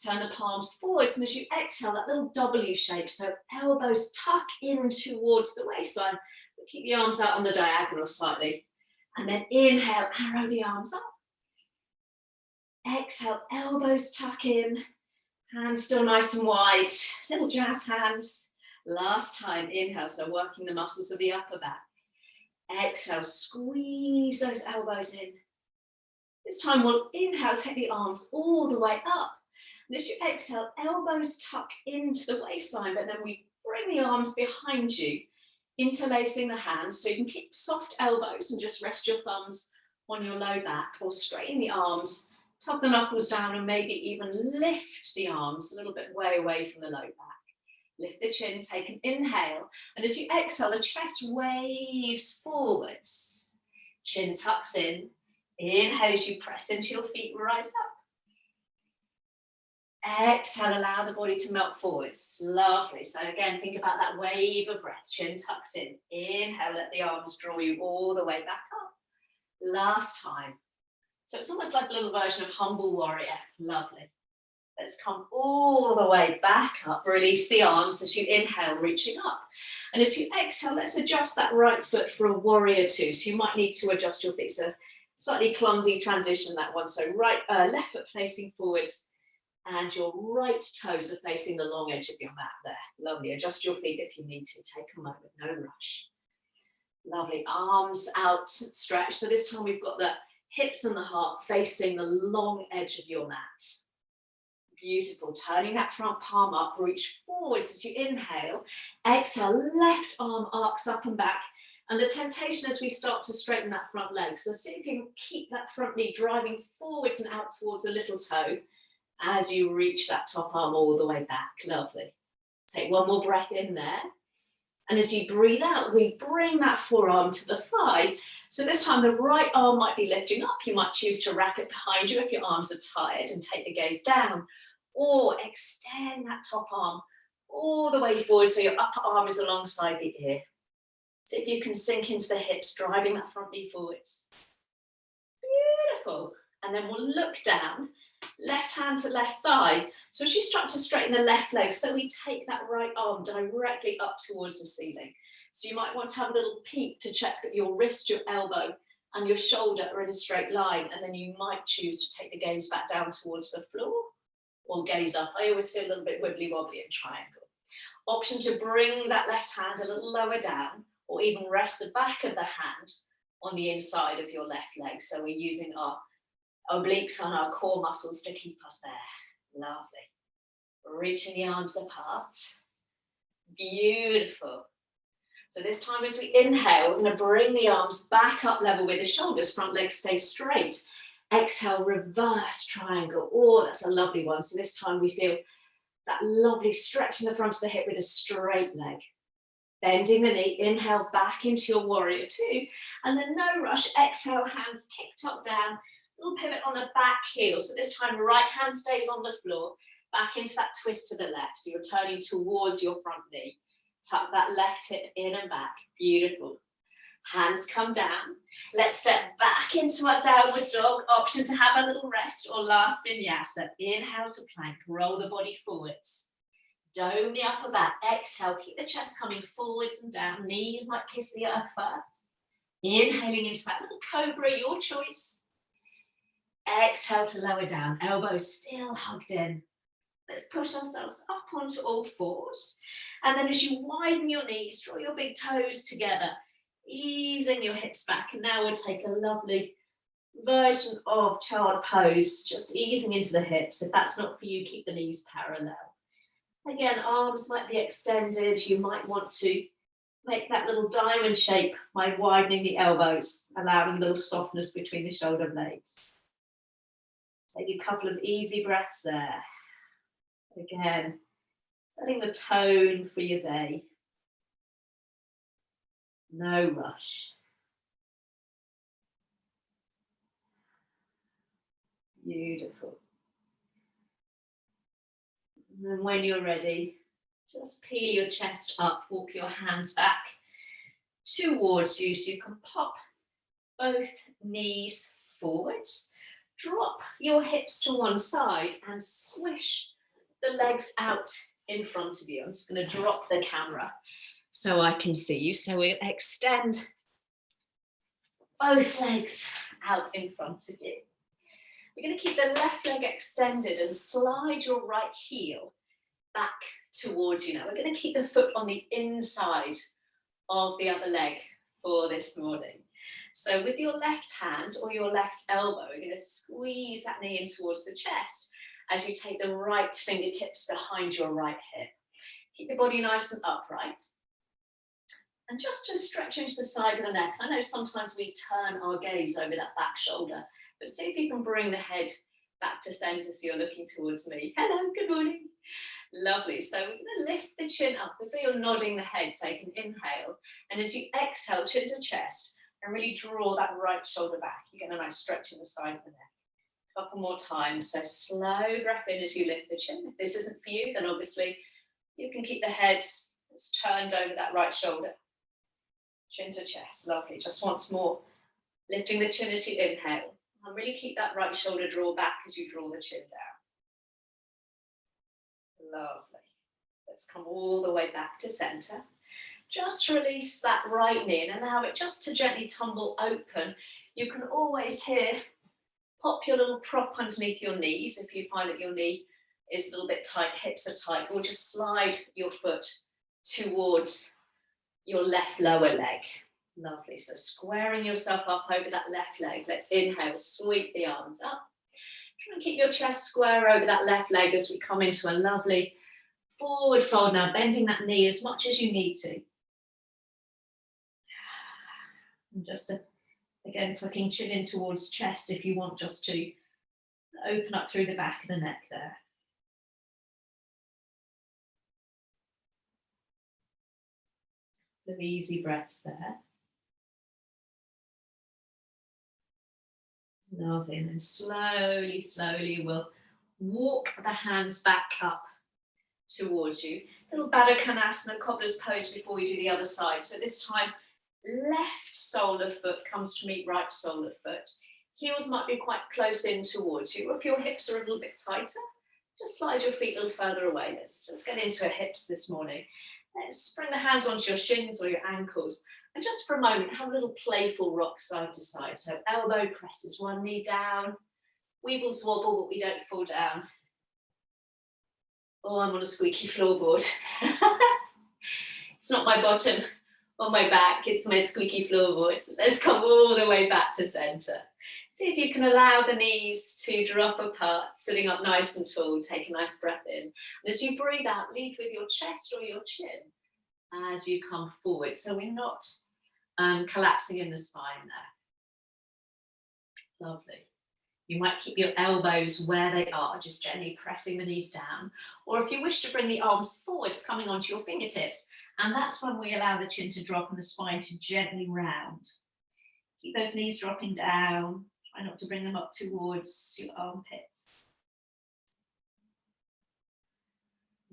Turn the palms forwards, and as you exhale, that little W shape. So elbows tuck in towards the waistline. But keep the arms out on the diagonal slightly. And then inhale, arrow the arms up. Exhale, elbows tuck in. Hands still nice and wide. Little jazz hands. Last time, inhale, so working the muscles of the upper back. Exhale, squeeze those elbows in. This time we'll inhale, take the arms all the way up. And as you exhale, elbows tuck into the waistline, but then we bring the arms behind you, interlacing the hands. So you can keep soft elbows and just rest your thumbs on your low back, or straighten the arms, tuck the knuckles down, and maybe even lift the arms a little bit way away from the low back. Lift the chin, take an inhale. And as you exhale, the chest waves forwards. Chin tucks in. Inhale as you press into your feet, rise up. Exhale, allow the body to melt forwards. Lovely. So again, think about that wave of breath. Chin tucks in. Inhale, let the arms draw you all the way back up. Last time. So it's almost like a little version of humble warrior. Lovely. Let's come all the way back up. Release the arms as you inhale, reaching up. And as you exhale, let's adjust that right foot for a warrior two. So you might need to adjust your feet. So slightly clumsy transition, that one. So left foot facing forwards, and your right toes are facing the long edge of your mat there. Lovely. Adjust your feet if you need to. Take a moment, no rush. Lovely. Arms out, stretch. So this time we've got the hips and the heart facing the long edge of your mat. Beautiful. Turning that front palm up, reach forwards as you inhale. Exhale, left arm arcs up and back. And the temptation as we start to straighten that front leg. So see if you can keep that front knee driving forwards and out towards a little toe as you reach that top arm all the way back. Lovely. Take one more breath in there. And as you breathe out, we bring that forearm to the thigh. So this time the right arm might be lifting up. You might choose to wrap it behind you if your arms are tired and take the gaze down. Or extend that top arm all the way forward so your upper arm is alongside the ear. So if you can sink into the hips, driving that front knee forwards. Beautiful. And then we'll look down, left hand to left thigh. So as you start to straighten the left leg, so we take that right arm directly up towards the ceiling. So you might want to have a little peek to check that your wrist, your elbow, and your shoulder are in a straight line. And then you might choose to take the gaze back down towards the floor or gaze up. I always feel a little bit wibbly wobbly in triangle. Option to bring that left hand a little lower down, or even rest the back of the hand on the inside of your left leg. So we're using our obliques and our core muscles to keep us there. Lovely. Reaching the arms apart. Beautiful. So this time as we inhale, we're going to bring the arms back up level with the shoulders, front legs stay straight. Exhale, reverse triangle. Oh, that's a lovely one. So this time we feel that lovely stretch in the front of the hip with a straight leg. Bending the knee, inhale back into your warrior two. And then no rush, exhale, hands tick-tock down. Little pivot on the back heel. So this time right hand stays on the floor. Back into that twist to the left. So you're turning towards your front knee. Tuck that left hip in and back. Beautiful. Hands come down. Let's step back into our downward dog. Option to have a little rest or last vinyasa. Inhale to plank. Roll the body forwards. Dome the upper back. Exhale. Keep the chest coming forwards and down. Knees might kiss the earth first. Inhaling into that little cobra, your choice. Exhale to lower down. Elbows still hugged in. Let's push ourselves up onto all fours. And then as you widen your knees, draw your big toes together, easing your hips back. And now we'll take a lovely version of child pose, just easing into the hips. If that's not for you, keep the knees parallel. Again, arms might be extended. You might want to make that little diamond shape by widening the elbows, allowing a little softness between the shoulder blades. Take a couple of easy breaths there. Again, setting the tone for your day. No rush. Beautiful. And when you're ready, just peel your chest up, walk your hands back towards you so you can pop both knees forwards. Drop your hips to one side and swish the legs out in front of you. I'm just going to drop the camera so I can see you. So we'll extend both legs out in front of you. We're going to keep the left leg extended and slide your right heel back towards you now. We're going to keep the foot on the inside of the other leg for this morning. So with your left hand or your left elbow, we're going to squeeze that knee in towards the chest as you take the right fingertips behind your right hip. Keep the body nice and upright. And just to stretch into the side of the neck, I know sometimes we turn our gaze over that back shoulder, but see if you can bring the head back to center so you're looking towards me. Hello, good morning. Lovely. So we're going to lift the chin up. So you're nodding the head, take an inhale. And as you exhale, chin to chest, and really draw that right shoulder back. You get a nice stretch in the side of the neck. A couple more times. So slow breath in as you lift the chin. If this isn't for you, then obviously you can keep the head turned over that right shoulder. Chin to chest. Lovely. Just once more. Lifting the chin as you inhale. And really keep that right shoulder draw back as you draw the chin down. Lovely. Let's come all the way back to center. Just release that right knee and allow it just to gently tumble open. You can always here pop your little prop underneath your knees if you find that your knee is a little bit tight, hips are tight, or just slide your foot towards your left lower leg. Lovely. So squaring yourself up over that left leg. Let's inhale, sweep the arms up. Try and keep your chest square over that left leg as we come into a lovely forward fold now, bending that knee as much as you need to. And just again, tucking chin in towards chest if you want just to open up through the back of the neck there. Some easy breaths there. Lovely. And then slowly, slowly we'll walk the hands back up towards you. Little Baddha Konasana, cobbler's pose before we do the other side. So this time, left sole of foot comes to meet right sole of foot. Heels might be quite close in towards you. If your hips are a little bit tighter, just slide your feet a little further away. Let's just get into our hips this morning. Let's bring the hands onto your shins or your ankles. And just for a moment, have a little playful rock side to side. So elbow presses, one knee down. Weebles wobble, but we don't fall down. Oh, I'm on a squeaky floorboard. It's not my bottom or my back, it's my squeaky floorboard. Let's come all the way back to center. See if you can allow the knees to drop apart, sitting up nice and tall. Take a nice breath in. And as you breathe out, lead with your chest or your chin. as you come forward. So we're not collapsing in the spine there. Lovely. You might keep your elbows where they are, just gently pressing the knees down. Or if you wish to bring the arms forwards, coming onto your fingertips. And that's when we allow the chin to drop and the spine to gently round. Keep those knees dropping down. Try not to bring them up towards your armpits.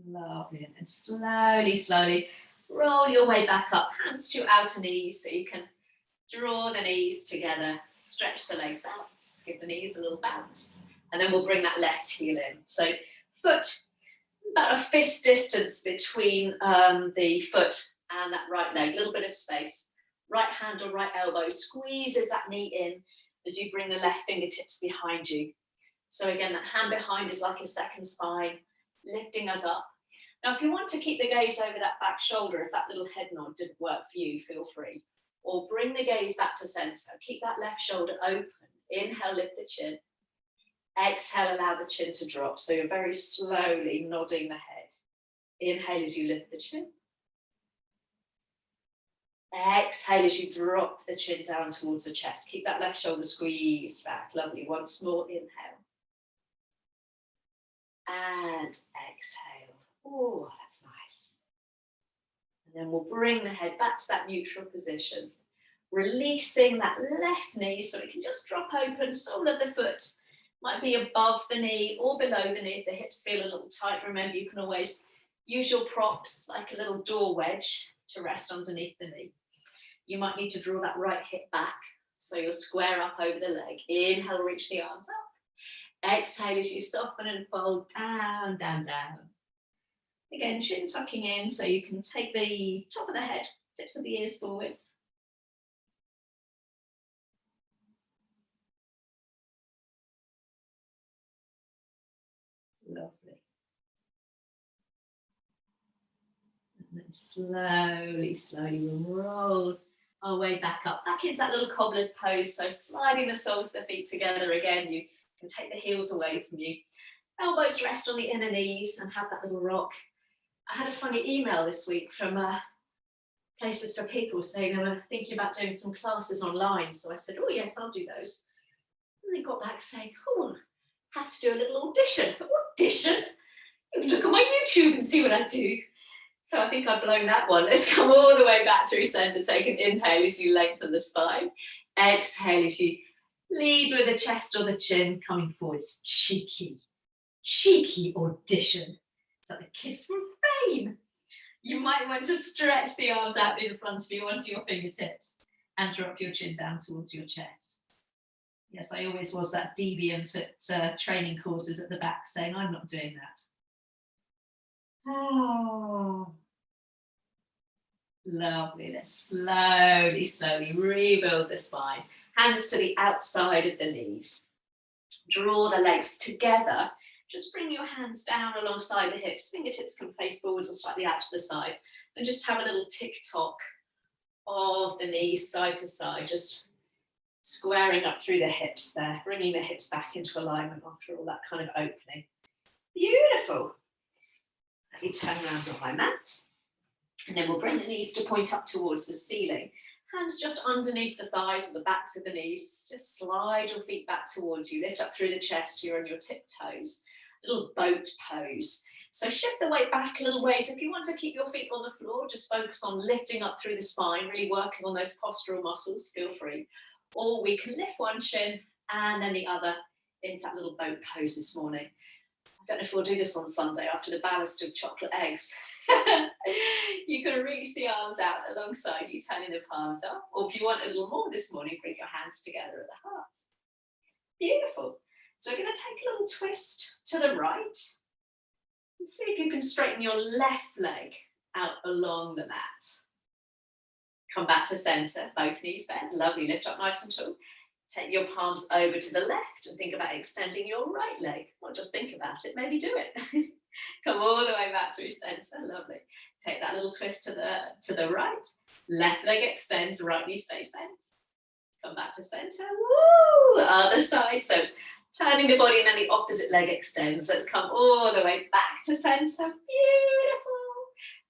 Lovely. And slowly, slowly roll your way back up. Hands to your outer knees so you can draw the knees together. Stretch the legs out. Just give the knees a little bounce. And then we'll bring that left heel in. So foot about a fist distance between the foot and that right leg. A little bit of space. Right hand or right elbow squeezes that knee in as you bring the left fingertips behind you. So again, that hand behind is like a second spine, lifting us up. Now, if you want to keep the gaze over that back shoulder, if that little head nod didn't work for you, feel free. Or bring the gaze back to center. Keep that left shoulder open. Inhale, lift the chin. Exhale, allow the chin to drop. So you're very slowly nodding the head. Inhale as you lift the chin. Exhale as you drop the chin down towards the chest. Keep that left shoulder squeezed back. Lovely. Once more, inhale. And exhale. Oh, that's nice. And then we'll bring the head back to that neutral position. Releasing that left knee so it can just drop open. Sole of the foot might be above the knee or below the knee if the hips feel a little tight. Remember, you can always use your props like a little door wedge to rest underneath the knee. You might need to draw that right hip back so you'll square up over the leg. Inhale, reach the arms up. Exhale as you soften and fold down, down, down. Again, chin tucking in so you can take the top of the head, tips of the ears forwards. Lovely. And then slowly, slowly we'll roll our way back up. Back into that little cobbler's pose. So sliding the soles of the feet together again. You can take the heels away from you. Elbows rest on the inner knees and have that little rock. I had a funny email this week from Places for People saying they were thinking about doing some classes online. So I said, oh yes, I'll do those. And they got back saying, oh, I have to do a little audition. I thought, audition? You can look on my YouTube and see what I do. So I think I've blown that one. Let's come all the way back through center. Take an inhale as you lengthen the spine. Exhale as you lead with the chest or the chin coming forwards. Cheeky, cheeky audition. It's like the kiss from fame. You might want to stretch the arms out in front of you onto your fingertips and drop your chin down towards your chest. Yes, I always was that deviant at training courses at the back saying, I'm not doing that. Oh, lovely. Let's slowly, slowly rebuild the spine. Hands to the outside of the knees. Draw the legs together. Just bring your hands down alongside the hips. Fingertips can face forwards or slightly out to the side. And just have a little tick-tock of the knees side to side. Just squaring up through the hips there. Bringing the hips back into alignment after all that kind of opening. Beautiful. Let me turn around on my mat. And then we'll bring the knees to point up towards the ceiling. Hands just underneath the thighs or the backs of the knees. Just slide your feet back towards you. Lift up through the chest. You're on your tiptoes. Little boat pose. So shift the weight back a little ways. If you want to keep your feet on the floor, just focus on lifting up through the spine, really working on those postural muscles, feel free. Or we can lift one shin and then the other into that little boat pose this morning. I don't know if we'll do this on Sunday after the ballast of chocolate eggs. You can reach the arms out alongside you, turning the palms up. Or if you want a little more this morning, bring your hands together at the heart. Beautiful. So we're going to take a little twist to the right. And see if you can straighten your left leg out along the mat. Come back to center, both knees bent. Lovely, lift up nice and tall. Take your palms over to the left and think about extending your right leg. Not just think about it, maybe do it. Come all the way back through center, lovely. Take that little twist to the right. Left leg extends, right knee stays bent. Come back to center, woo! Other side, so turning the body and then the opposite leg extends. Let's come all the way back to center, beautiful.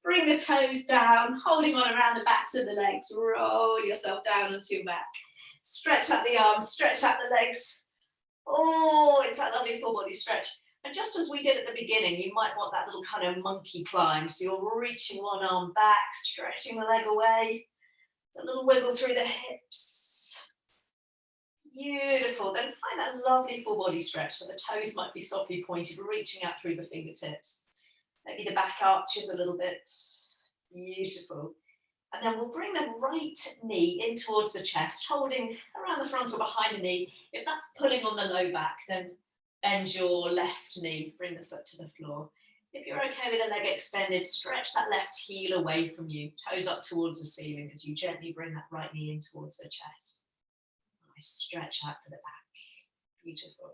Bring bring the toes down, holding on around the backs of the legs, roll yourself down onto your back. Stretch out the arms, stretch out the legs. Oh, it's that lovely full body stretch. And just as we did at the beginning, you might want that little kind of monkey climb. So you're reaching one arm back, stretching the leg away. A little wiggle through the hips. Beautiful. Then find that lovely full body stretch. So the toes might be softly pointed, reaching out through the fingertips. Maybe the back arches a little bit. Beautiful. And then we'll bring the right knee in towards the chest, holding around the front or behind the knee. If that's pulling on the low back, then bend your left knee, bring the foot to the floor. If you're okay with the leg extended, stretch that left heel away from you, toes up towards the ceiling as you gently bring that right knee in towards the chest. Nice stretch out for the back. Beautiful.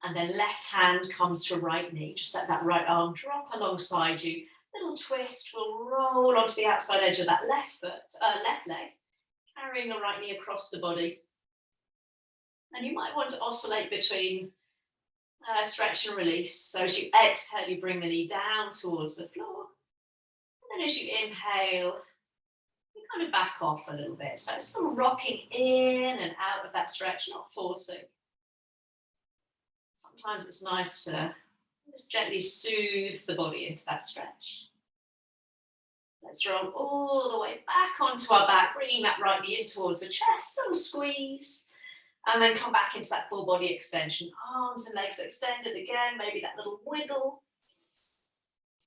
And then left hand comes to right knee. Just let that right arm drop alongside you. Little twist, we'll roll onto the outside edge of that left leg, carrying the right knee across the body. And you might want to oscillate between stretch and release. So as you exhale, you bring the knee down towards the floor. And then as you inhale, you kind of back off a little bit. So it's still rocking in and out of that stretch, not forcing. Sometimes it's nice to just gently soothe the body into that stretch. Let's roll all the way back onto our back, bringing that right knee in towards the chest, little squeeze, and then come back into that full body extension. Arms and legs extended again, maybe that little wiggle.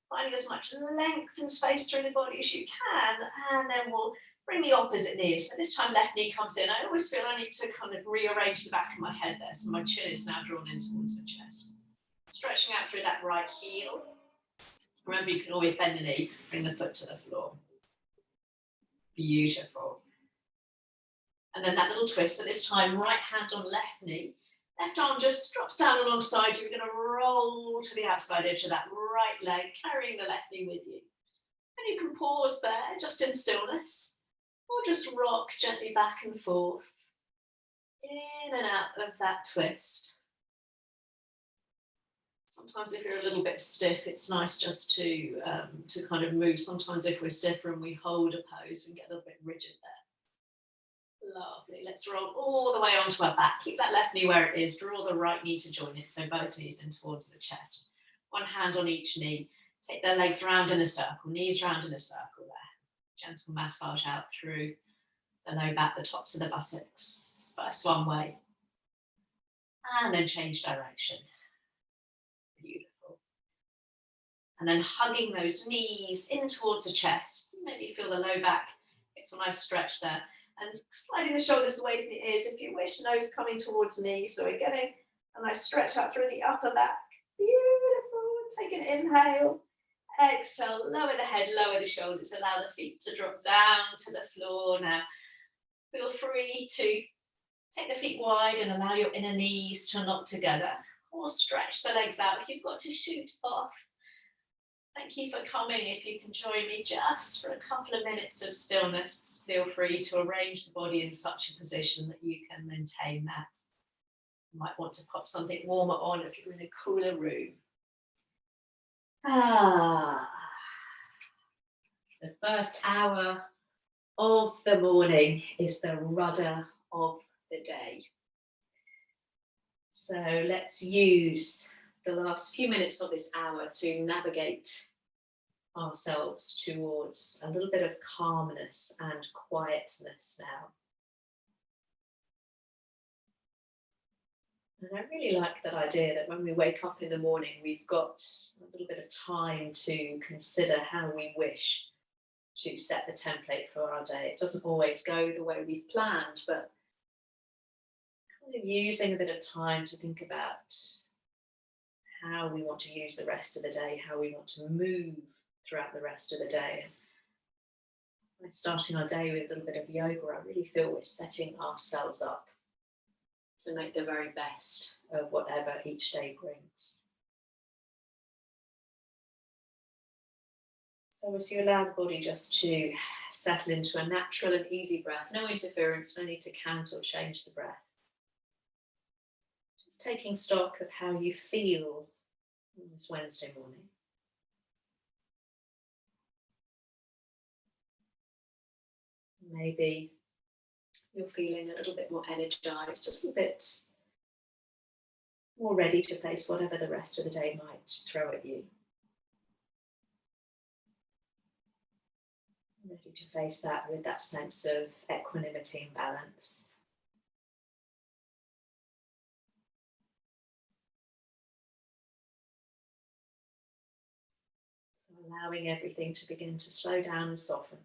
Finding as much length and space through the body as you can, and then we'll bring the opposite knee. So this time left knee comes in. I always feel I need to kind of rearrange the back of my head there, so my chin is now drawn in towards the chest. Stretching out through that right heel. Remember, you can always bend the knee, bring the foot to the floor. Beautiful. And then that little twist, so this time right hand on left knee. Left arm just drops down alongside you. We're going to roll to the outside edge of that right leg, carrying the left knee with you. And you can pause there, just in stillness, or just rock gently back and forth, in and out of that twist. Sometimes if you're a little bit stiff, it's nice just to kind of move. Sometimes if we're stiffer and we hold a pose, we can get a little bit rigid there. Lovely. Let's roll all the way onto our back. Keep that left knee where it is. Draw the right knee to join it, so both knees in towards the chest. One hand on each knee. Take their legs round in a circle, knees round in a circle there. Gentle massage out through the low back, the tops of the buttocks. First one way. And then change direction. Beautiful. And then hugging those knees in towards the chest. Maybe feel the low back. It's a nice stretch there. And sliding the shoulders away from the ears if you wish, nose coming towards knees. So we're getting a nice stretch out through the upper back. Beautiful. Take an inhale. Exhale, lower the head, lower the shoulders. Allow the feet to drop down to the floor now. Feel free to take the feet wide and allow your inner knees to knock together. Or stretch the legs out if you've got to shoot off. Thank you for coming. If you can join me just for a couple of minutes of stillness, feel free to arrange the body in such a position that you can maintain that. You might want to pop something warmer on if you're in a cooler room. The first hour of the morning is the rudder of the day. So let's use the last few minutes of this hour to navigate ourselves towards a little bit of calmness and quietness now. And I really like that idea that when we wake up in the morning, we've got a little bit of time to consider how we wish to set the template for our day. It doesn't always go the way we've planned, but kind of using a bit of time to think about how we want to use the rest of the day, how we want to move throughout the rest of the day. By starting our day with a little bit of yoga, I really feel we're setting ourselves up to make the very best of whatever each day brings. So as you allow the body just to settle into a natural and easy breath, no interference, no need to count or change the breath. Just taking stock of how you feel on this Wednesday morning. Maybe you're feeling a little bit more energized, a little bit more ready to face whatever the rest of the day might throw at you. Ready to face that with that sense of equanimity and balance. So allowing everything to begin to slow down and soften.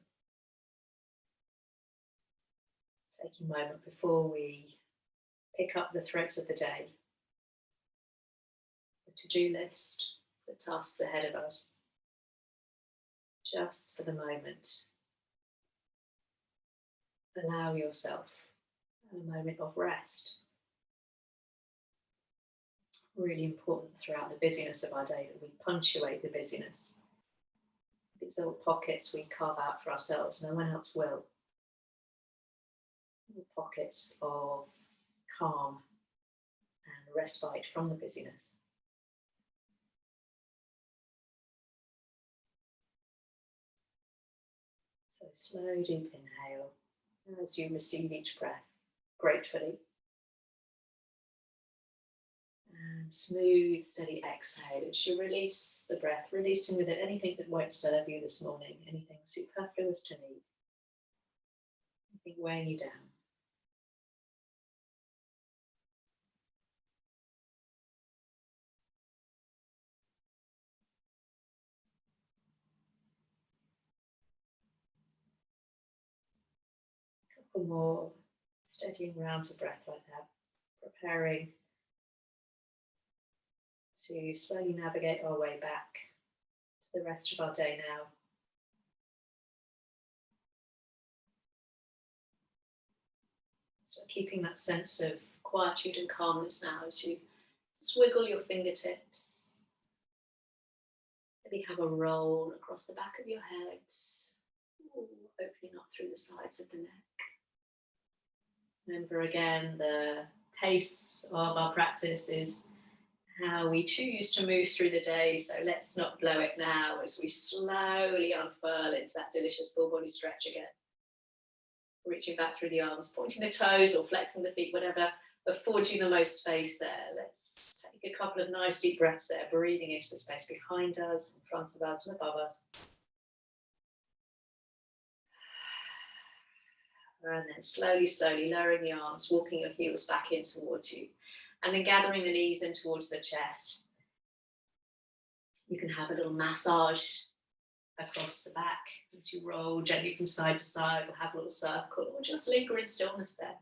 Taking a moment before we pick up the threads of the day, the to-do list, the tasks ahead of us, just for the moment. Allow yourself a moment of rest. Really important throughout the busyness of our day that we punctuate the busyness. These little pockets we carve out for ourselves, no one else will. Little pockets of calm and respite from the busyness. So slow, deep inhale as you receive each breath gratefully. And smooth, steady exhale as you release the breath, releasing with it anything that won't serve you this morning, anything superfluous to need, anything weighing you down. A couple more steadying rounds of breath like that, preparing to slowly navigate our way back to the rest of our day now. So keeping that sense of quietude and calmness now as you just wiggle your fingertips. Maybe have a roll across the back of your head, opening up through the sides of the neck. Remember again, the pace of our practice is how we choose to move through the day, so let's not blow it now as we slowly unfurl into that delicious full body stretch again. Reaching back through the arms, pointing the toes or flexing the feet, whatever affords you the most space there. Let's take a couple of nice deep breaths there, breathing into the space behind us, in front of us and above us. And then slowly, slowly lowering the arms, walking your heels back in towards you. And then gathering the knees in towards the chest. You can have a little massage across the back as you roll gently from side to side, or have a little circle, or just linger in stillness there.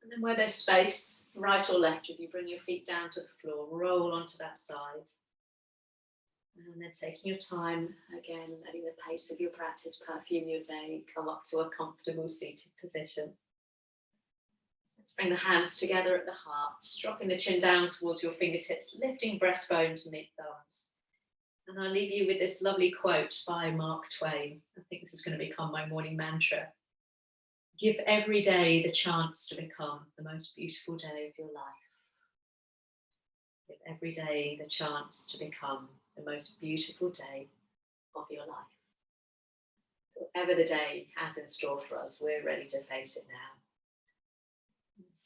And then where there's space, right or left, if you bring your feet down to the floor, roll onto that side. And then taking your time, again, letting the pace of your practice perfume your day, come up to a comfortable seated position. Let's bring the hands together at the heart, dropping the chin down towards your fingertips, lifting breastbone to meet thumbs. And I'll leave you with this lovely quote by Mark Twain. I think this is going to become my morning mantra. Give every day the chance to become the most beautiful day of your life. Give every day the chance to become the most beautiful day of your life. Whatever the day has in store for us, we're ready to face it now.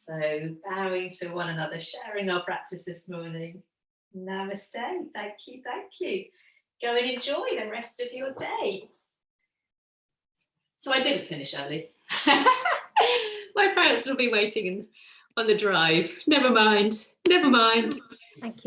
So bowing to one another, sharing our practice this morning. Namaste. Thank you, thank you. Go and enjoy the rest of your day. So I didn't finish early. My parents will be waiting on the drive. Never mind. Never mind. Thank you.